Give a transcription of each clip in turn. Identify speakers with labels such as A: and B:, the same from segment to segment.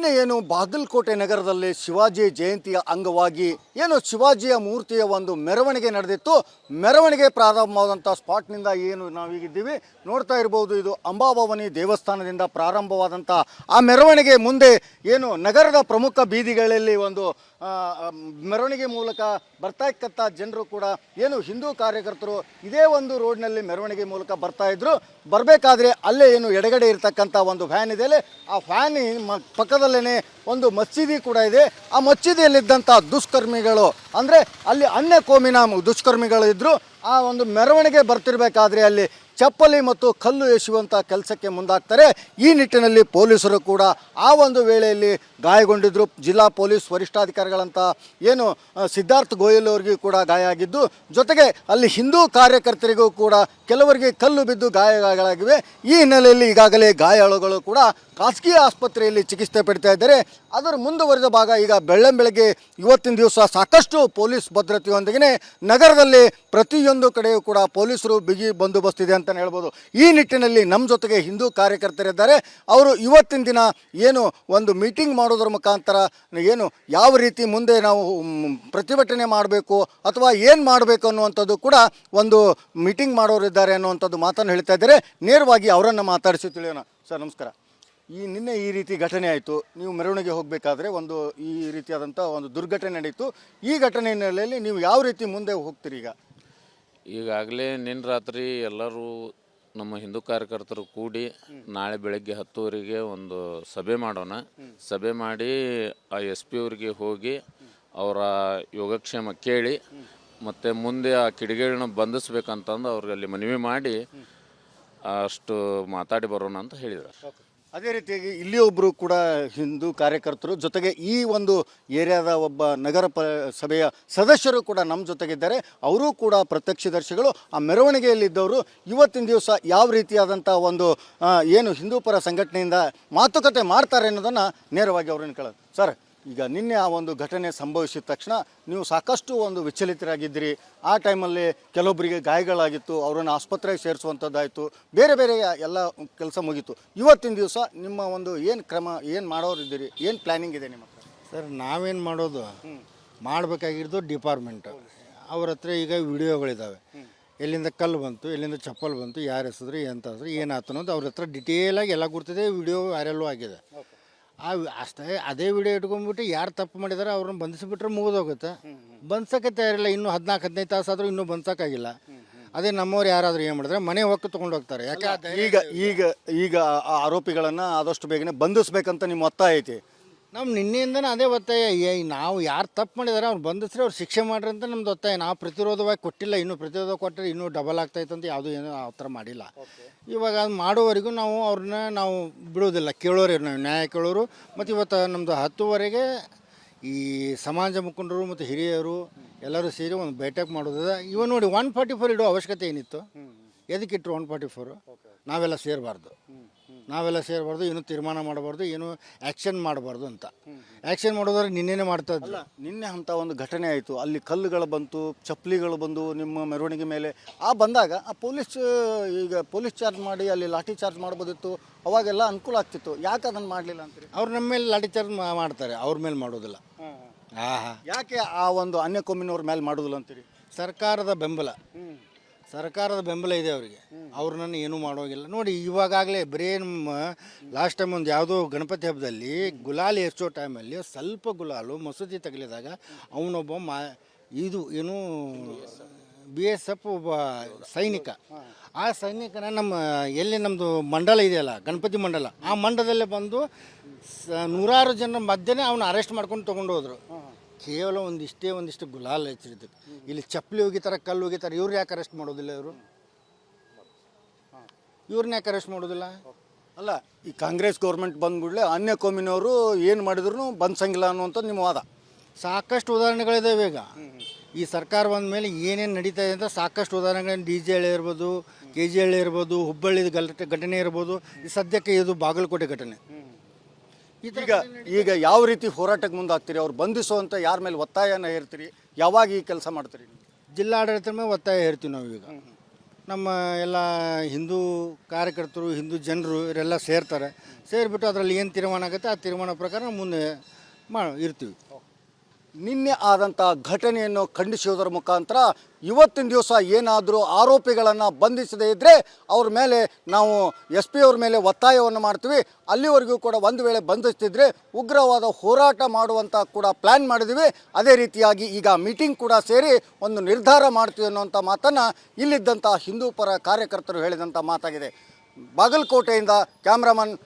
A: ನಿನ್ನೆ ಏನು ಬಾಗಲಕೋಟೆ ನಗರದಲ್ಲಿ ಶಿವಾಜಿ ಜಯಂತಿಯ ಅಂಗವಾಗಿ ಏನು ಶಿವಾಜಿಯ ಮೂರ್ತಿಯ ಒಂದು ಮೆರವಣಿಗೆ ನಡೆದಿತ್ತು. ಮೆರವಣಿಗೆ ಪ್ರಾರಂಭವಾದಂಥ ಸ್ಪಾಟ್ನಿಂದ ಏನು ನಾವೀಗಿದ್ದೀವಿ ನೋಡ್ತಾ ಇರ್ಬೋದು. ಇದು ಅಂಬಾಭವಾನಿ ದೇವಸ್ಥಾನದಿಂದ ಪ್ರಾರಂಭವಾದಂಥ ಆ ಮೆರವಣಿಗೆ ಮುಂದೆ ಏನು ನಗರದ ಪ್ರಮುಖ ಬೀದಿಗಳಲ್ಲಿ ಒಂದು ಮೆರವಣಿಗೆ ಮೂಲಕ ಬರ್ತಾ ಇಕ್ಕಂಥ ಜನರು ಕೂಡ ಏನು ಹಿಂದೂ ಕಾರ್ಯಕರ್ತರು ಇದೇ ಒಂದು ರೋಡ್ನಲ್ಲಿ ಮೆರವಣಿಗೆ ಮೂಲಕ ಬರ್ತಾ ಇದ್ರು. ಬರಬೇಕಾದ್ರೆ ಅಲ್ಲೇ ಏನು ಎಡಗಡೆ ಇರತಕ್ಕಂಥ ಒಂದು ಫ್ಯಾನ್ ಇದೆ, ಆ ಫ್ಯಾನ್ ಪಕ್ಕದಲ್ಲೇ ಒಂದು ಮಸೀದಿ ಕೂಡ ಇದೆ. ಆ ಮಸೀದಿಯಲ್ಲಿದ್ದಂಥ ದುಷ್ಕರ್ಮಿಗಳು ಅಂದರೆ ಅಲ್ಲಿ ಅನ್ಯ ಕೋಮಿನ ದುಷ್ಕರ್ಮಿಗಳು ಇದ್ದರು. ಆ ಒಂದು ಮೆರವಣಿಗೆ ಬರ್ತಿರ್ಬೇಕಾದ್ರೆ ಅಲ್ಲಿ ಚಪ್ಪಲಿ ಮತ್ತು ಕಲ್ಲು ಎಸೆಯುವಂಥ ಕೆಲಸಕ್ಕೆ ಮುಂದಾಗ್ತಾರೆ. ಈ ನಿಟ್ಟಿನಲ್ಲಿ ಪೊಲೀಸರು ಕೂಡ ಆ ಒಂದು ವೇಳೆಯಲ್ಲಿ ಗಾಯಗೊಂಡಿದ್ದರು. ಜಿಲ್ಲಾ ಪೊಲೀಸ್ ವರಿಷ್ಠಾಧಿಕಾರಿಗಳಂತ ಏನು ಸಿದ್ಧಾರ್ಥ್ ಗೋಯಲ್ ಅವರಿಗೂ ಕೂಡ ಗಾಯ ಆಗಿದ್ದು, ಜೊತೆಗೆ ಅಲ್ಲಿ ಹಿಂದೂ ಕಾರ್ಯಕರ್ತರಿಗೂ ಕೂಡ ಕೆಲವರಿಗೆ ಕಲ್ಲು ಬಿದ್ದು ಗಾಯಗಳಾಗಿವೆ. ಈ ಹಿನ್ನೆಲೆಯಲ್ಲಿ ಈಗಾಗಲೇ ಗಾಯಾಳುಗಳು ಕೂಡ ಖಾಸಗಿ ಆಸ್ಪತ್ರೆಯಲ್ಲಿ ಚಿಕಿತ್ಸೆ ಪಡಿತಾ ಇದ್ದಾರೆ. ಅದರ ಮುಂದುವರಿದ ಭಾಗ ಈಗ ಬೆಳ್ಳಂಬೆಳಗ್ಗೆ ಇವತ್ತಿನ ದಿವಸ ಸಾಕಷ್ಟು ಪೊಲೀಸ್ ಭದ್ರತೆಯೊಂದಿಗೆ ನಗರದಲ್ಲಿ ಪ್ರತಿಯೊಂದು ಕಡೆಯೂ ಕೂಡ ಪೊಲೀಸರು ಬಿಗಿ ಬಂದೋಬಸ್ತ್ ಇದೆ ಅಂತಲೇ ಹೇಳ್ಬೋದು. ಈ ನಿಟ್ಟಿನಲ್ಲಿ ನಮ್ಮ ಜೊತೆಗೆ ಹಿಂದೂ ಕಾರ್ಯಕರ್ತರಿದ್ದಾರೆ. ಅವರು ಇವತ್ತಿನ ದಿನ ಏನು ಒಂದು ಮೀಟಿಂಗ್ ಮಾಡೋದ್ರ ಮುಖಾಂತರ ಏನು ಯಾವ ರೀತಿ ಮುಂದೆ ನಾವು ಪ್ರತಿಭಟನೆ ಮಾಡಬೇಕು ಅಥವಾ ಏನು ಮಾಡಬೇಕು ಅನ್ನುವಂಥದ್ದು ಕೂಡ ಒಂದು ಮೀಟಿಂಗ್ ಮಾಡೋರಿದ್ದಾರೆ ಅನ್ನುವಂಥದ್ದು ಮಾತನ್ನು ಹೇಳ್ತಾ ಇದ್ದಾರೆ. ನೇರವಾಗಿ ಅವರನ್ನು ಮಾತಾಡಿಸಿ ತಿಳಿಯೋಣ. ಸರ್ ನಮಸ್ಕಾರ. ನಿನ್ನೆ ಈ ರೀತಿ ಘಟನೆ ಆಯಿತು, ನೀವು ಮೆರವಣಿಗೆ ಹೋಗಬೇಕಾದ್ರೆ ಒಂದು ಈ ರೀತಿಯಾದಂಥ ಒಂದು ದುರ್ಘಟನೆ ನಡೀತು. ಈ ಘಟನೆ ಹಿನ್ನೆಲೆಯಲ್ಲಿ ನೀವು ಯಾವ ರೀತಿ ಮುಂದೆ ಹೋಗ್ತೀರಿ?
B: ಈಗಾಗಲೇ ನಿನ್ನೆ ರಾತ್ರಿ ಎಲ್ಲರೂ ನಮ್ಮ ಹಿಂದೂ ಕಾರ್ಯಕರ್ತರು ಕೂಡಿ ನಾಳೆ ಬೆಳಗ್ಗೆ 10 ಒಂದು ಸಭೆ ಮಾಡೋಣ. ಸಭೆ ಮಾಡಿ ಆ SP ಅವರಿಗೆ ಹೋಗಿ ಅವರ ಯೋಗಕ್ಷೇಮ ಕೇಳಿ ಮತ್ತು ಮುಂದೆ ಆ ಕಿಡಿಗೇಳನ್ನ ಬಂಧಿಸ್ಬೇಕಂತಂದು ಅವ್ರಿಗೆ ಅಲ್ಲಿ ಮನವಿ ಮಾಡಿ ಅಷ್ಟು ಮಾತಾಡಿ ಬರೋಣ ಅಂತ ಹೇಳಿದ್ದಾರೆ.
A: ಅದೇ ರೀತಿಯಾಗಿ ಇಲ್ಲಿ ಒಬ್ಬರು ಕೂಡ ಹಿಂದೂ ಕಾರ್ಯಕರ್ತರು, ಜೊತೆಗೆ ಈ ಒಂದು ಏರಿಯಾದ ಒಬ್ಬ ನಗರ ಸಭೆಯ ಸದಸ್ಯರು ಕೂಡ ನಮ್ಮ ಜೊತೆಗಿದ್ದಾರೆ. ಅವರೂ ಕೂಡ ಪ್ರತ್ಯಕ್ಷದರ್ಶಿಗಳು. ಆ ಮೆರವಣಿಗೆಯಲ್ಲಿದ್ದವರು ಇವತ್ತಿನ ದಿವಸ ಯಾವ ರೀತಿಯಾದಂಥ ಒಂದು ಏನು ಹಿಂದೂ ಪರ ಸಂಘಟನೆಯಿಂದ ಮಾತುಕತೆ ಮಾಡ್ತಾರೆ ಅನ್ನೋದನ್ನು ನೇರವಾಗಿ ಅವ್ರನ್ನ ಕೇಳೋದು. ಸರ್, ಈಗ ನಿನ್ನೆ ಆ ಒಂದು ಘಟನೆ ಸಂಭವಿಸಿದ ತಕ್ಷಣ ನೀವು ಸಾಕಷ್ಟು ಒಂದು ವಿಚಲಿತರಾಗಿದ್ದೀರಿ. ಆ ಟೈಮಲ್ಲಿ ಕೆಲವೊಬ್ಬರಿಗೆ ಗಾಯಗಳಾಗಿತ್ತು, ಅವರನ್ನು ಆಸ್ಪತ್ರೆಗೆ ಸೇರಿಸುವಂಥದ್ದಾಯಿತು, ಬೇರೆ ಬೇರೆ ಎಲ್ಲ ಕೆಲಸ ಮುಗೀತು. ಇವತ್ತಿನ ದಿವಸ ನಿಮ್ಮ ಒಂದು ಏನು ಕ್ರಮ, ಏನು ಮಾಡೋರಿದ್ದೀರಿ, ಏನು ಪ್ಲ್ಯಾನಿಂಗ್ ಇದೆ ನಿಮ್ಮ ಹತ್ರ?
C: ಸರ್, ನಾವೇನು ಮಾಡೋದು ಮಾಡಬೇಕಾಗಿರೋದು ಡಿಪಾರ್ಟ್ಮೆಂಟ್ ಅವ್ರ ಹತ್ರ. ಈಗ ವಿಡಿಯೋಗಳಿದ್ದಾವೆ, ಎಲ್ಲಿಂದ ಕಲ್ಲು ಬಂತು, ಎಲ್ಲಿಂದ ಚಪ್ಪಲ್ ಬಂತು, ಯಾರು ಎಸೆದ್ರು, ಎಂತಾದ್ರು, ಏನಾಯ್ತು ಅನ್ನೋದು ಅವ್ರ ಹತ್ರ ಡಿಟೇಲಾಗಿ ಎಲ್ಲ ಗುರ್ತಿದೆ. ವಿಡಿಯೋ ವೈರಲ್ಲೂ ಆಗಿದೆ. ಅಷ್ಟೇ ಅದೇ ವಿಡಿಯೋ ಇಟ್ಕೊಂಡ್ಬಿಟ್ಟು ಯಾರು ತಪ್ಪು ಮಾಡಿದಾರೆ ಅವ್ರನ್ನ ಬಂಧಿಸಿಬಿಟ್ರೆ ಮುಗಿದೋಗುತ್ತೆ. ಬಂದ್ಸೋಕ್ಕೆ ತಯಾರಿಲ್ಲ. ಇನ್ನೂ 14-15 ತಾಸು ಆದರೂ ಇನ್ನೂ ಬಂದ್ಸೋಕ್ಕಾಗಿಲ್ಲ. ಅದೇ ನಮ್ಮವ್ರು ಯಾರಾದರೂ ಏನು ಮಾಡಿದ್ರೆ ಮನೆ ಹೊಕ್ಕು ತೊಗೊಂಡು ಹೋಗ್ತಾರೆ. ಯಾಕೆ
A: ಈಗ ಆರೋಪಿಗಳನ್ನು ಆದಷ್ಟು ಬೇಗನೆ ಬಂಧಿಸ್ಬೇಕಂತ ನಿಮ್ಮ ಒತ್ತಾಯ ಐತಿ.
C: ನಮ್ಮ ನಿನ್ನೆಯಿಂದನೇ ಅದೇ ಒತ್ತಾಯ. ನಾವು ಯಾರು ತಪ್ಪು ಮಾಡಿದಾರೆ ಅವ್ರು ಬಂಧಿಸ್ರೆ ಅವ್ರು ಶಿಕ್ಷೆ ಮಾಡ್ರಿ ಅಂತ ನಮ್ದು ಒತ್ತಾಯ. ನಾವು ಪ್ರತಿರೋಧವಾಗಿ ಕೊಟ್ಟಿಲ್ಲ. ಇನ್ನೂ ಪ್ರತಿರೋಧ ಕೊಟ್ಟರೆ ಇನ್ನೂ ಡಬಲ್ ಆಗ್ತಾಯಿತ್ತು ಅಂತ ಯಾವುದೂ ಏನೂ ಆ ಥರ ಮಾಡಿಲ್ಲ. ಇವಾಗ ಅದು ಮಾಡುವವರೆಗೂ ನಾವು ಅವ್ರನ್ನ ನಾವು ಬಿಡೋದಿಲ್ಲ. ಕೇಳೋರು ನಾವು ನ್ಯಾಯ ಕೇಳೋರು. ಮತ್ತು ಇವತ್ತು ನಮ್ಮದು 10ವರೆಗೆ ಈ ಸಮಾಜ ಮುಖಂಡರು ಮತ್ತು ಹಿರಿಯರು ಎಲ್ಲರೂ ಸೇರಿ ಒಂದು ಬೈಠಕ್ ಮಾಡೋದಿದೆ. ಇವ ನೋಡಿ 144 ಇಡೋ ಅವಶ್ಯಕತೆ ಏನಿತ್ತು? ಎದಕ್ಕಿಟ್ರು 144? ನಾವೆಲ್ಲ ಸೇರಬಾರ್ದು, ಏನು ತೀರ್ಮಾನ ಮಾಡಬಾರ್ದು, ಏನು ಆ್ಯಕ್ಷನ್ ಮಾಡಬಾರ್ದು ಅಂತ. ಆ್ಯಕ್ಷನ್ ಮಾಡೋದ್ರೆ ನಿನ್ನೆನೇ ಮಾಡ್ತಾ ಇದ್ದಿಲ್ಲ.
A: ನಿನ್ನೆ ಅಂಥ ಒಂದು ಘಟನೆ ಆಯಿತು, ಅಲ್ಲಿ ಕಲ್ಲುಗಳು ಬಂತು, ಚಪ್ಪಲಿಗಳು ಬಂದು ನಿಮ್ಮ ಮೆರವಣಿಗೆ ಮೇಲೆ ಬಂದಾಗ ಆ ಪೊಲೀಸ್ ಚಾರ್ಜ್ ಮಾಡಿ ಅಲ್ಲಿ ಲಾಠಿ ಚಾರ್ಜ್ ಮಾಡ್ಬೋದಿತ್ತು. ಅವಾಗೆಲ್ಲ ಅನುಕೂಲ ಆಗ್ತಿತ್ತು. ಯಾಕೆ ಅದನ್ನು ಮಾಡಲಿಲ್ಲ ಅಂತೀರಿ?
C: ಅವ್ರು ನಮ್ಮ ಮೇಲೆ ಲಾಠಿ ಚಾರ್ಜ್ ಮಾಡ್ತಾರೆ, ಅವ್ರ ಮೇಲೆ ಮಾಡೋದಿಲ್ಲ.
A: ಯಾಕೆ ಆ ಒಂದು ಅನ್ಯ ಕೋಮಿನವ್ರ ಮೇಲೆ ಮಾಡೋದಿಲ್ಲ ಅಂತೀರಿ?
C: ಸರ್ಕಾರದ ಬೆಂಬಲ ಇದೆ ಅವರಿಗೆ. ಅವ್ರನ್ನ ಏನೂ ಮಾಡೋಗಿಲ್ಲ. ನೋಡಿ, ಇವಾಗಲೇ ಬರೀ ನಮ್ಮ ಲಾಸ್ಟ್ ಟೈಮ್ ಒಂದು ಯಾವುದೋ ಗಣಪತಿ ಹಬ್ಬದಲ್ಲಿ ಗುಲಾಲ್ ಎಷ್ಟೋ ಟೈಮಲ್ಲಿ ಸ್ವಲ್ಪ ಗುಲಾಲು ಮಸೂತಿ ತಗಲಿದಾಗ ಅವನೊಬ್ಬ ಇದು ಏನು BSF ಒಬ್ಬ ಸೈನಿಕ, ಆ ಸೈನಿಕನ ಎಲ್ಲಿ ನಮ್ಮದು ಮಂಡಲ ಇದೆಯಲ್ಲ, ಗಣಪತಿ ಮಂಡಲ, ಆ ಮಂಡಲದಲ್ಲೇ ಬಂದು 100 ಜನರ ಮಧ್ಯೆ ಅವನು ಅರೆಸ್ಟ್ ಮಾಡ್ಕೊಂಡು ತೊಗೊಂಡು ಹೋದರು. ಕೇವಲ ಒಂದಿಷ್ಟು ಗುಲಾಲ್ ಹಚ್ಚಿದ್ದಕ್ಕೆ. ಇಲ್ಲಿ ಚಪ್ಪಲಿ ಹೋಗಿತಾರೆ, ಕಲ್ಲು ಹೋಗಿತಾರೆ. ಇವ್ರು ಯಾಕೆ ಅರೆಸ್ಟ್ ಮಾಡೋದಿಲ್ಲ? ಇವ್ರನ್ನ ಯಾಕೆ ಅರೆಸ್ಟ್ ಮಾಡೋದಿಲ್ಲ?
A: ಅಲ್ಲ, ಈ ಕಾಂಗ್ರೆಸ್ ಗೌರ್ಮೆಂಟ್ ಬಂದ್ಬಿಡ್ಲೆ ಅನ್ಯ ಕೋಮಿನವರು ಏನು ಮಾಡಿದ್ರು ಬಂದ್ಸಂಗಿಲ್ಲ ಅನ್ನುವಂಥದ್ದು ನಿಮ್ಮ ವಾದ.
C: ಸಾಕಷ್ಟು ಉದಾಹರಣೆಗಳಿದ್ದಾವೆ. ಈಗ ಈ ಸರ್ಕಾರ ಬಂದ ಮೇಲೆ ಏನೇನು ನಡೀತಾ ಇದೆ ಅಂತ ಸಾಕಷ್ಟು ಉದಾಹರಣೆಗಳು. DJ ಹಳ್ಳಿ ಇರ್ಬೋದು, KG ಹಳ್ಳಿ ಇರ್ಬೋದು, ಹುಬ್ಬಳ್ಳಿ ಘಟನೆ ಇರ್ಬೋದು, ಈ ಸದ್ಯಕ್ಕೆ ಇದು ಬಾಗಲಕೋಟೆ ಘಟನೆ.
A: ಈಗ ಯಾವ ರೀತಿ ಹೋರಾಟಕ್ಕೆ ಮುಂದಾಗ್ತೀರಿ? ಅವ್ರು ಬಂಧಿಸುವಂಥ ಯಾರ ಮೇಲೆ ಒತ್ತಾಯನ ಹೇರ್ತೀರಿ? ಯಾವಾಗ ಈ ಕೆಲಸ ಮಾಡ್ತೀರಿ?
C: ಜಿಲ್ಲಾಡಳಿತದ ಮೇಲೆ ಒತ್ತಾಯ ಹೇರ್ತೀವಿ ನಾವು. ಈಗ ನಮ್ಮ ಎಲ್ಲ ಹಿಂದೂ ಕಾರ್ಯಕರ್ತರು ಹಿಂದೂ ಜನರು ಇವರೆಲ್ಲ ಸೇರ್ತಾರೆ. ಸೇರಿಬಿಟ್ಟು ಅದರಲ್ಲಿ ಏನು ತೀರ್ಮಾನ ಆಗುತ್ತೆ ಆ ತೀರ್ಮಾನ ಪ್ರಕಾರ ನಾವು ಮುಂದೆ ಇರ್ತೀವಿ.
A: ನಿನ್ನೆ ಆದಂಥ ಘಟನೆಯನ್ನು ಖಂಡಿಸುವುದರ ಮುಖಾಂತರ ಇವತ್ತಿನ ದಿವಸ ಏನಾದರೂ ಆರೋಪಿಗಳನ್ನು ಬಂಧಿಸದೇ ಇದ್ದರೆ ಅವ್ರ ಮೇಲೆ ನಾವು SP ಅವ್ರ ಮೇಲೆ ಒತ್ತಾಯವನ್ನು ಮಾಡ್ತೀವಿ. ಅಲ್ಲಿವರೆಗೂ ಕೂಡ ಒಂದು ವೇಳೆ ಬಂಧಿಸ್ತಿದ್ರೆ ಉಗ್ರವಾದ ಹೋರಾಟ ಮಾಡುವಂಥ ಕೂಡ ಪ್ಲ್ಯಾನ್ ಮಾಡಿದ್ದೀವಿ. ಅದೇ ರೀತಿಯಾಗಿ ಈಗ ಮೀಟಿಂಗ್ ಕೂಡ ಸೇರಿ ಒಂದು ನಿರ್ಧಾರ ಮಾಡ್ತೀವಿ ಅನ್ನುವಂಥ ಮಾತನ್ನು ಇಲ್ಲಿದ್ದಂಥ ಹಿಂದೂ ಪರ ಕಾರ್ಯಕರ್ತರು ಹೇಳಿದಂಥ ಮಾತಾಗಿದೆ. ಬಾಗಲಕೋಟೆಯಿಂದ ಕ್ಯಾಮ್ರಾಮನ್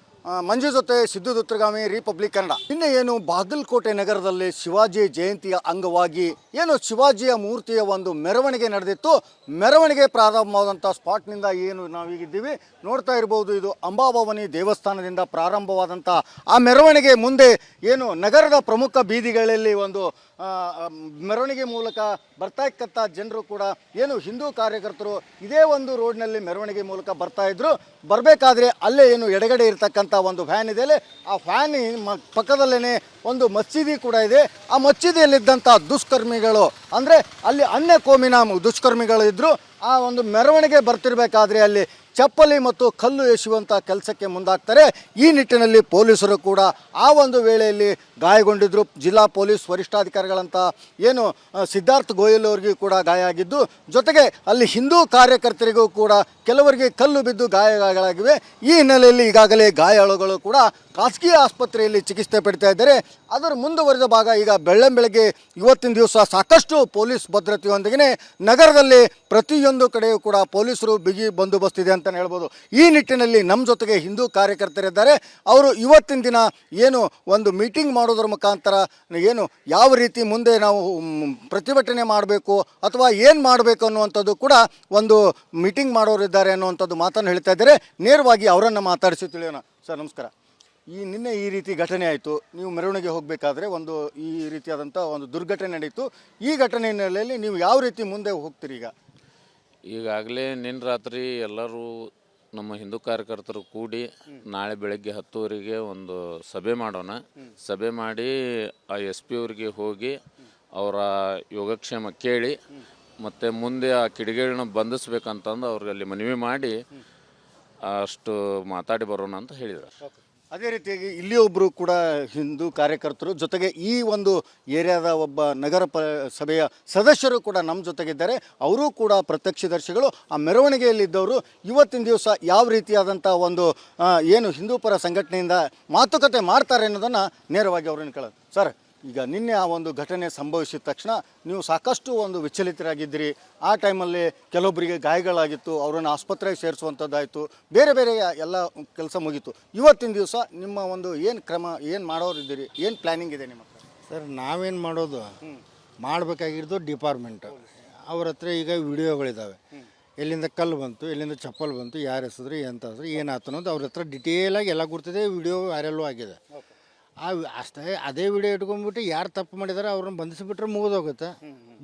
A: ಮಂಜು ಜೊತೆ ಸಿದ್ದು ದುತ್ರಗಾಮಿ, ರಿಪಬ್ಲಿಕ್ ಕನ್ನಡ. ನಿನ್ನೆ ಏನು ಬಾಗಲಕೋಟೆ ನಗರದಲ್ಲಿ ಶಿವಾಜಿ ಜಯಂತಿಯ ಅಂಗವಾಗಿ ಏನು ಶಿವಾಜಿಯ ಮೂರ್ತಿಯ ಒಂದು ಮೆರವಣಿಗೆ ನಡೆದಿತ್ತು. ಮೆರವಣಿಗೆ ಪ್ರಾರಂಭವಾದಂಥ ಸ್ಪಾಟ್ನಿಂದ ಏನು ನಾವೀಗಿದ್ದೀವಿ ನೋಡ್ತಾ ಇರ್ಬೋದು. ಇದು ಅಂಬಾಭವಾನಿ ದೇವಸ್ಥಾನದಿಂದ ಪ್ರಾರಂಭವಾದಂಥ ಆ ಮೆರವಣಿಗೆ ಮುಂದೆ ಏನು ನಗರದ ಪ್ರಮುಖ ಬೀದಿಗಳಲ್ಲಿ ಒಂದು ಮೆರವಣಿಗೆ ಮೂಲಕ ಬರ್ತಾ ಇಕ್ಕಂಥ ಜನರು ಕೂಡ ಏನು ಹಿಂದೂ ಕಾರ್ಯಕರ್ತರು ಇದೇ ಒಂದು ರೋಡ್ನಲ್ಲಿ ಮೆರವಣಿಗೆ ಮೂಲಕ ಬರ್ತಾ ಇದ್ರು. ಬರಬೇಕಾದ್ರೆ ಅಲ್ಲೇ ಏನು ಎಡಗಡೆ ಇರತಕ್ಕಂಥ ಒಂದು ಫ್ಯಾನ್ ಇದೆಯಲ್ಲ, ಆ ಫ್ಯಾನ್ ಪಕ್ಕದಲ್ಲೇ ಒಂದು ಮಸೀದಿ ಕೂಡ ಇದೆ. ಆ ಮಸೀದಿಯಲ್ಲಿದ್ದಂಥ ದುಷ್ಕರ್ಮಿಗಳು ಅಂದರೆ ಅಲ್ಲಿ ಅನ್ಯ ಕೋಮಿನ ದುಷ್ಕರ್ಮಿಗಳು ಇದ್ದರು. ಆ ಒಂದು ಮೆರವಣಿಗೆ ಬರ್ತಿರ್ಬೇಕಾದ್ರೆ ಅಲ್ಲಿ ಚಪ್ಪಲಿ ಮತ್ತು ಕಲ್ಲು ಎಸೆಯುವಂಥ ಕೆಲಸಕ್ಕೆ ಮುಂದಾಗ್ತಾರೆ. ಈ ನಿಟ್ಟಿನಲ್ಲಿ ಪೊಲೀಸರು ಕೂಡ ಆ ಒಂದು ವೇಳೆಯಲ್ಲಿ ಗಾಯಗೊಂಡಿದ್ದರು. ಜಿಲ್ಲಾ ಪೊಲೀಸ್ ವರಿಷ್ಠಾಧಿಕಾರಿಗಳಂತ ಏನು ಸಿದ್ಧಾರ್ಥ್ ಗೋಯಲ್ ಅವರಿಗೂ ಕೂಡ ಗಾಯ ಆಗಿದ್ದು, ಜೊತೆಗೆ ಅಲ್ಲಿ ಹಿಂದೂ ಕಾರ್ಯಕರ್ತರಿಗೂ ಕೂಡ ಕೆಲವರಿಗೆ ಕಲ್ಲು ಬಿದ್ದು ಗಾಯಗಳಾಗಿವೆ. ಈ ಹಿನ್ನೆಲೆಯಲ್ಲಿ ಈಗಾಗಲೇ ಗಾಯಾಳುಗಳು ಕೂಡ ಖಾಸಗಿ ಆಸ್ಪತ್ರೆಯಲ್ಲಿ ಚಿಕಿತ್ಸೆ ಪಡಿತಾ ಇದ್ದಾರೆ. ಅದರ ಮುಂದುವರಿದ ಭಾಗ ಈಗ ಬೆಳ್ಳಂಬೆಳಗ್ಗೆ ಇವತ್ತಿನ ದಿವಸ ಸಾಕಷ್ಟು ಪೊಲೀಸ್ ಭದ್ರತೆಯೊಂದಿಗೆ ನಗರದಲ್ಲಿ ಪ್ರತಿಯೊಂದು ಕಡೆಯೂ ಕೂಡ ಪೊಲೀಸರು ಬಿಗಿ ಬಂದೋಬಸ್ತ್ ಇದೆ ಅಂತಲೇ ಹೇಳ್ಬೋದು. ಈ ನಿಟ್ಟಿನಲ್ಲಿ ನಮ್ಮ ಜೊತೆಗೆ ಹಿಂದೂ ಕಾರ್ಯಕರ್ತರಿದ್ದಾರೆ. ಅವರು ಇವತ್ತಿನ ದಿನ ಏನು ಒಂದು ಮೀಟಿಂಗ್ ಮಾಡೋದ್ರ ಮುಖಾಂತರ ಏನು ಯಾವ ರೀತಿ ಮುಂದೆ ನಾವು ಪ್ರತಿಭಟನೆ ಮಾಡಬೇಕು ಅಥವಾ ಏನು ಮಾಡಬೇಕು ಅನ್ನುವಂಥದ್ದು ಕೂಡ ಒಂದು ಮೀಟಿಂಗ್ ಮಾಡೋರಿದ್ದಾರೆ ಅನ್ನುವಂಥದ್ದು ಮಾತನ್ನು ಹೇಳ್ತಾ ಇದ್ದಾರೆ. ನೇರವಾಗಿ ಅವರನ್ನು ಮಾತಾಡಿಸಿ ತಿಳಿಯೋಣ. ಸರ್ ನಮಸ್ಕಾರ. ನಿನ್ನೆ ಈ ರೀತಿ ಘಟನೆ ಆಯಿತು, ನೀವು ಮೆರವಣಿಗೆ ಹೋಗಬೇಕಾದ್ರೆ ಒಂದು ಈ ರೀತಿಯಾದಂಥ ಒಂದು ದುರ್ಘಟನೆ ನಡೀತು. ಈ ಘಟನೆ ಹಿನ್ನೆಲೆಯಲ್ಲಿ ನೀವು ಯಾವ ರೀತಿ ಮುಂದೆ ಹೋಗ್ತೀರಿ?
B: ಈಗಾಗಲೇ ನಿನ್ನೆ ರಾತ್ರಿ ಎಲ್ಲರೂ ನಮ್ಮ ಹಿಂದೂ ಕಾರ್ಯಕರ್ತರು ಕೂಡಿ ನಾಳೆ ಬೆಳಗ್ಗೆ 10 ಒಂದು ಸಭೆ ಮಾಡೋಣ. ಸಭೆ ಮಾಡಿ ಆ SP ಅವ್ರಿಗೆ ಹೋಗಿ ಅವರ ಯೋಗಕ್ಷೇಮ ಕೇಳಿ ಮತ್ತು ಮುಂದೆ ಆ ಕಿಡಿಗೇಳನ್ನ ಬಂಧಿಸ್ಬೇಕಂತಂದು ಅವ್ರಿಗೆ ಅಲ್ಲಿ ಮನವಿ ಮಾಡಿ ಅಷ್ಟು ಮಾತಾಡಿ ಬರೋಣ ಅಂತ ಹೇಳಿದ್ದಾರೆ.
A: ಅದೇ ರೀತಿಯಾಗಿ ಇಲ್ಲಿ ಒಬ್ಬರು ಕೂಡ ಹಿಂದೂ ಕಾರ್ಯಕರ್ತರು, ಜೊತೆಗೆ ಈ ಒಂದು ಏರಿಯಾದ ಒಬ್ಬ ನಗರ ಸಭೆಯ ಸದಸ್ಯರು ಕೂಡ ನಮ್ಮ ಜೊತೆಗಿದ್ದಾರೆ. ಅವರೂ ಕೂಡ ಪ್ರತ್ಯಕ್ಷದರ್ಶಿಗಳು. ಆ ಮೆರವಣಿಗೆಯಲ್ಲಿದ್ದವರು ಇವತ್ತಿನ ದಿವಸ ಯಾವ ರೀತಿಯಾದಂಥ ಒಂದು ಏನು ಹಿಂದೂ ಪರ ಸಂಘಟನೆಯಿಂದ ಮಾತುಕತೆ ಮಾಡ್ತಾರೆ ಅನ್ನೋದನ್ನು ನೇರವಾಗಿ ಅವರನ್ನು ಕೇಳೋದು. ಸರ್, ಈಗ ನಿನ್ನೆ ಆ ಒಂದು ಘಟನೆ ಸಂಭವಿಸಿದ ತಕ್ಷಣ ನೀವು ಸಾಕಷ್ಟು ಒಂದು ವಿಚಲಿತರಾಗಿದ್ದೀರಿ. ಆ ಟೈಮಲ್ಲಿ ಕೆಲವೊಬ್ಬರಿಗೆ ಗಾಯಗಳಾಗಿತ್ತು, ಅವರನ್ನು ಆಸ್ಪತ್ರೆಗೆ ಸೇರಿಸುವಂಥದ್ದಾಯಿತು, ಬೇರೆ ಬೇರೆ ಎಲ್ಲ ಕೆಲಸ ಮುಗೀತು. ಇವತ್ತಿನ ದಿವಸ ನಿಮ್ಮ ಒಂದು ಏನು ಕ್ರಮ, ಏನು ಮಾಡೋರಿದ್ದೀರಿ, ಏನು ಪ್ಲ್ಯಾನಿಂಗ್ ಇದೆ ನಿಮ್ಮ?
C: ಸರ್, ನಾವೇನು ಮಾಡೋದು ಮಾಡಬೇಕಾಗಿರೋದು ಡಿಪಾರ್ಟ್ಮೆಂಟ್ ಅವ್ರ ಹತ್ರ. ಈಗ ವಿಡಿಯೋಗಳಿದ್ದಾವೆ, ಎಲ್ಲಿಂದ ಕಲ್ಲು ಬಂತು, ಎಲ್ಲಿಂದ ಚಪ್ಪಲ್ ಬಂತು, ಯಾರು ಎಸೆದ್ರು, ಎಂತಾದ್ರು, ಏನಾಯ್ತು ಅನ್ನೋದು ಅವ್ರ ಹತ್ರ ಡಿಟೇಲಾಗಿ ಎಲ್ಲ ಗುರ್ತಿದೆ. ವಿಡಿಯೋ ವೈರಲ್ಲೂ ಆಗಿದೆ. ಅಷ್ಟೇ ಅದೇ ವಿಡಿಯೋ ಇಟ್ಕೊಂಡ್ಬಿಟ್ಟು ಯಾರು ತಪ್ಪು ಮಾಡಿದಾರೆ ಅವ್ರನ್ನ ಬಂಧಿಸಿಬಿಟ್ರೆ ಮುಗಿದೋಗುತ್ತೆ.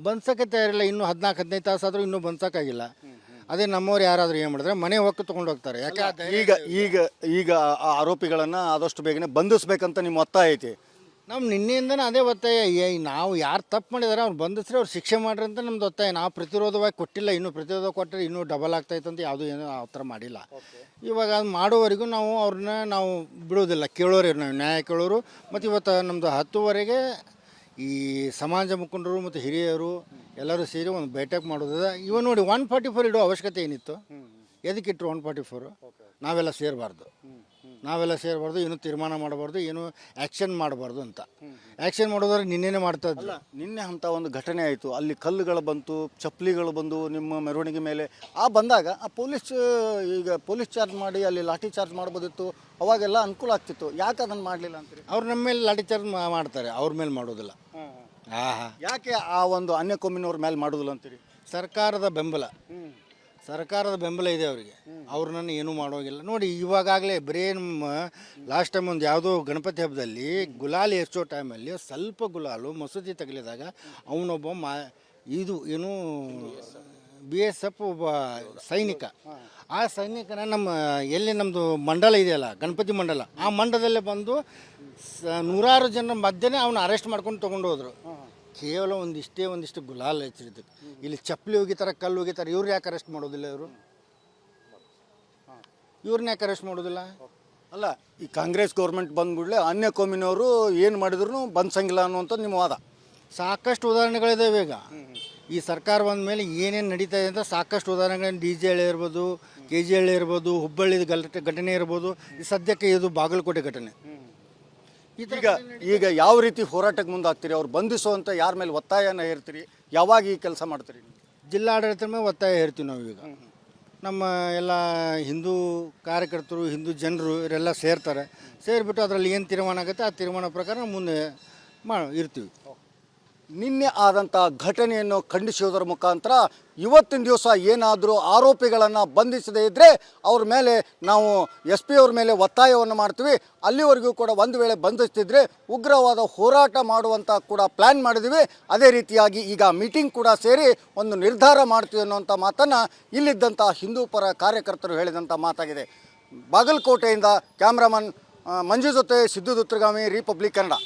C: ಬಂದ್ಸೋಕ್ಕೆ ತಯಾರಿಲ್ಲ. ಇನ್ನೂ 14-15 ತಾಸು ಆದರೂ ಇನ್ನೂ ಬಂದ್ಸೋಕ್ಕಾಗಿಲ್ಲ. ಅದೇ ನಮ್ಮವ್ರು ಯಾರಾದರೂ ಏನು ಮಾಡಿದ್ರೆ ಮನೆ ಹೊಕ್ಕು ತೊಗೊಂಡು ಹೋಗ್ತಾರೆ. ಯಾಕೆ
A: ಈಗ ಆರೋಪಿಗಳನ್ನು ಆದಷ್ಟು ಬೇಗನೆ ಬಂಧಿಸ್ಬೇಕಂತ ನಿಮ್ಮ ಒತ್ತಾಯ ಐತಿ.
C: ನಮ್ಮ ನಿನ್ನೆಯಿಂದನೇ ಅದೇ ಒತ್ತಾಯ. ನಾವು ಯಾರು ತಪ್ಪು ಮಾಡಿದಾರೆ ಅವ್ರು ಬಂಧಿಸ್ರೆ ಅವ್ರು ಶಿಕ್ಷೆ ಮಾಡ್ರಿ ಅಂತ ನಮ್ದು ಒತ್ತಾಯ. ನಾವು ಪ್ರತಿರೋಧವಾಗಿ ಕೊಟ್ಟಿಲ್ಲ. ಇನ್ನೂ ಪ್ರತಿರೋಧ ಕೊಟ್ಟರೆ ಇನ್ನೂ ಡಬಲ್ ಆಗ್ತಾಯಿತ್ತು ಅಂತ ಯಾವುದೂ ಏನೂ ಆ ಥರ ಮಾಡಿಲ್ಲ. ಇವಾಗ ಅದು ಮಾಡೋವರೆಗೂ ಅವ್ರನ್ನ ನಾವು ಬಿಡೋದಿಲ್ಲ. ಕೇಳೋರು ನಾವು ನ್ಯಾಯ ಕೇಳೋರು. ಮತ್ತು ಇವತ್ತು ನಮ್ಮದು 10ವರೆಗೆ ಈ ಸಮಾಜ ಮುಖಂಡರು ಮತ್ತು ಹಿರಿಯರು ಎಲ್ಲರೂ ಸೇರಿ ಒಂದು ಬೈಠಕ್ ಮಾಡೋದಿದೆ. ಇವಾಗ ನೋಡಿ 144 ಇಡೋ ಅವಶ್ಯಕತೆ ಏನಿತ್ತು? ಎದಕ್ಕಿಟ್ರು 144? ನಾವೆಲ್ಲ ಸೇರಬಾರ್ದು, ಏನು ತೀರ್ಮಾನ ಮಾಡಬಾರ್ದು, ಏನು ಆ್ಯಕ್ಷನ್ ಮಾಡಬಾರ್ದು ಅಂತ. ಆ್ಯಕ್ಷನ್ ಮಾಡೋದ್ರೆ ನಿನ್ನೆನೇ ಮಾಡ್ತಾ ಇದ್ದಿಲ್ಲ.
A: ನಿನ್ನೆ ಅಂಥ ಒಂದು ಘಟನೆ ಆಯಿತು, ಅಲ್ಲಿ ಕಲ್ಲುಗಳು ಬಂತು, ಚಪ್ಪಲಿಗಳು ಬಂದು ನಿಮ್ಮ ಮೆರವಣಿಗೆ ಮೇಲೆ ಬಂದಾಗ ಆ ಪೊಲೀಸ್ ಚಾರ್ಜ್ ಮಾಡಿ ಅಲ್ಲಿ ಲಾಠಿ ಚಾರ್ಜ್ ಮಾಡ್ಬೋದಿತ್ತು. ಅವಾಗೆಲ್ಲ ಅನುಕೂಲ ಆಗ್ತಿತ್ತು. ಯಾಕೆ ಅದನ್ನು ಮಾಡಲಿಲ್ಲ ಅಂತೀರಿ?
C: ಅವ್ರು ನಮ್ಮ ಮೇಲೆ ಲಾಠಿ ಚಾರ್ಜ್ ಮಾಡ್ತಾರೆ, ಅವ್ರ ಮೇಲೆ ಮಾಡೋದಿಲ್ಲ.
A: ಯಾಕೆ ಆ ಒಂದು ಅನ್ಯ ಕೊಮ್ಮಿನವ್ರ ಮೇಲೆ ಮಾಡೋದಿಲ್ಲ ಅಂತೀರಿ?
C: ಸರ್ಕಾರದ ಬೆಂಬಲ ಇದೆ ಅವರಿಗೆ. ಅವ್ರನ್ನ ಏನೂ ಮಾಡೋಗಿಲ್ಲ. ನೋಡಿ, ಇವಾಗಲೇ ಬರೀ ನಮ್ಮ ಲಾಸ್ಟ್ ಟೈಮ್ ಒಂದು ಯಾವುದೋ ಗಣಪತಿ ಹಬ್ಬದಲ್ಲಿ ಗುಲಾಲ್ ಎಷ್ಟೋ ಟೈಮಲ್ಲಿ ಸ್ವಲ್ಪ ಗುಲಾಲು ಮಸೂತಿ ತಗಲಿದಾಗ ಅವನೊಬ್ಬ ಇದು ಏನು BSF ಒಬ್ಬ ಸೈನಿಕ, ಆ ಸೈನಿಕನ ಎಲ್ಲಿ ನಮ್ಮದು ಮಂಡಲ ಇದೆಯಲ್ಲ, ಗಣಪತಿ ಮಂಡಲ, ಆ ಮಂಡಲದಲ್ಲೇ ಬಂದು ನೂರಾರು ಜನರ ಮಧ್ಯೆ ಅವನು ಅರೆಸ್ಟ್ ಮಾಡ್ಕೊಂಡು ತೊಗೊಂಡು ಹೋದರು. ಕೇವಲ ಒಂದಿಷ್ಟು ಗುಲಾಲ್ ಹಚ್ಚಿದ್ದಕ್ಕೆ. ಇಲ್ಲಿ ಚಪ್ಪಲಿ ಹೋಗಿತಾರೆ, ಕಲ್ಲು ಹೋಗಿತಾರೆ. ಇವ್ರು ಯಾಕೆ ಅರೆಸ್ಟ್ ಮಾಡೋದಿಲ್ಲ? ಇವರು ಇವ್ರನ್ನ ಯಾಕೆ ಅರೆಸ್ಟ್ ಮಾಡೋದಿಲ್ಲ?
A: ಅಲ್ಲ, ಈ ಕಾಂಗ್ರೆಸ್ ಗೌರ್ಮೆಂಟ್ ಬಂದ್ಬಿಡ್ಲೆ ಅನ್ಯ ಕೋಮಿನವರು ಏನು ಮಾಡಿದ್ರು ಬಂದ್ಸಂಗಿಲ್ಲ ಅನ್ನುವಂಥದ್ದು ನಿಮ್ಮ ವಾದ.
C: ಸಾಕಷ್ಟು ಉದಾಹರಣೆಗಳಿದಾವೆ ಈಗ. ಈ ಸರ್ಕಾರ ಬಂದ ಮೇಲೆ ಏನೇನು ನಡೀತಾ ಇದೆ ಅಂತ ಸಾಕಷ್ಟು ಉದಾಹರಣೆಗಳು, ಡಿ ಜೆ ಹಳ್ಳಿ ಇರ್ಬೋದು, ಕೆ ಜಿ ಹಳ್ಳಿ ಇರ್ಬೋದು, ಹುಬ್ಬಳ್ಳಿ ಘಟನೆ ಇರ್ಬೋದು, ಈ ಸದ್ಯಕ್ಕೆ ಇದು ಬಾಗಲಕೋಟೆ ಘಟನೆ.
A: ಈಗ ಯಾವ ರೀತಿ ಹೋರಾಟಕ್ಕೆ ಮುಂದಾಗ್ತೀರಿ? ಅವ್ರು ಬಂಧಿಸುವಂಥ ಯಾರ ಮೇಲೆ ಒತ್ತಾಯನ ಹೇರ್ತೀರಿ? ಯಾವಾಗ ಈ ಕೆಲಸ ಮಾಡ್ತೀರಿ?
C: ಜಿಲ್ಲಾಡಳಿತದ ಮೇಲೆ ಒತ್ತಾಯ ಹೇರ್ತೀವಿ ನಾವು. ಈಗ ನಮ್ಮ ಎಲ್ಲ ಹಿಂದೂ ಕಾರ್ಯಕರ್ತರು, ಹಿಂದೂ ಜನರು ಇವರೆಲ್ಲ ಸೇರ್ತಾರೆ. ಸೇರಿಬಿಟ್ಟು ಅದರಲ್ಲಿ ಏನು ತೀರ್ಮಾನ ಆಗುತ್ತೆ ಆ ತೀರ್ಮಾನ ಪ್ರಕಾರ ಮುಂದೆ ಇರ್ತೀವಿ.
A: ನಿನ್ನೆ ಆದಂಥ ಘಟನೆಯನ್ನು ಖಂಡಿಸುವುದರ ಮುಖಾಂತರ ಇವತ್ತಿನ ದಿವಸ ಏನಾದರೂ ಆರೋಪಿಗಳನ್ನು ಬಂಧಿಸದೇ ಇದ್ದರೆ ಅವ್ರ ಮೇಲೆ ನಾವು ಎಸ್ ಪಿ ಅವ್ರ ಮೇಲೆ ಒತ್ತಾಯವನ್ನು ಮಾಡ್ತೀವಿ. ಅಲ್ಲಿವರೆಗೂ ಕೂಡ ಒಂದು ವೇಳೆ ಬಂಧಿಸ್ತಿದ್ರೆ ಉಗ್ರವಾದ ಹೋರಾಟ ಮಾಡುವಂಥ ಕೂಡ ಪ್ಲ್ಯಾನ್ ಮಾಡಿದ್ದೀವಿ. ಅದೇ ರೀತಿಯಾಗಿ ಈಗ ಮೀಟಿಂಗ್ ಕೂಡ ಸೇರಿ ಒಂದು ನಿರ್ಧಾರ ಮಾಡ್ತೀವಿ ಅನ್ನುವಂಥ ಮಾತನ್ನು ಇಲ್ಲಿದ್ದಂಥ ಹಿಂದೂ ಪರ ಕಾರ್ಯಕರ್ತರು ಹೇಳಿದಂಥ ಮಾತಾಗಿದೆ. ಬಾಗಲಕೋಟೆಯಿಂದ ಕ್ಯಾಮ್ರಾಮನ್ ಮಂಜು ಜೊತೆ ಸಿದ್ದು ದುತ್ರಗಾಮಿ, ರಿಪಬ್ಲಿಕ್ ಕನ್ನಡ.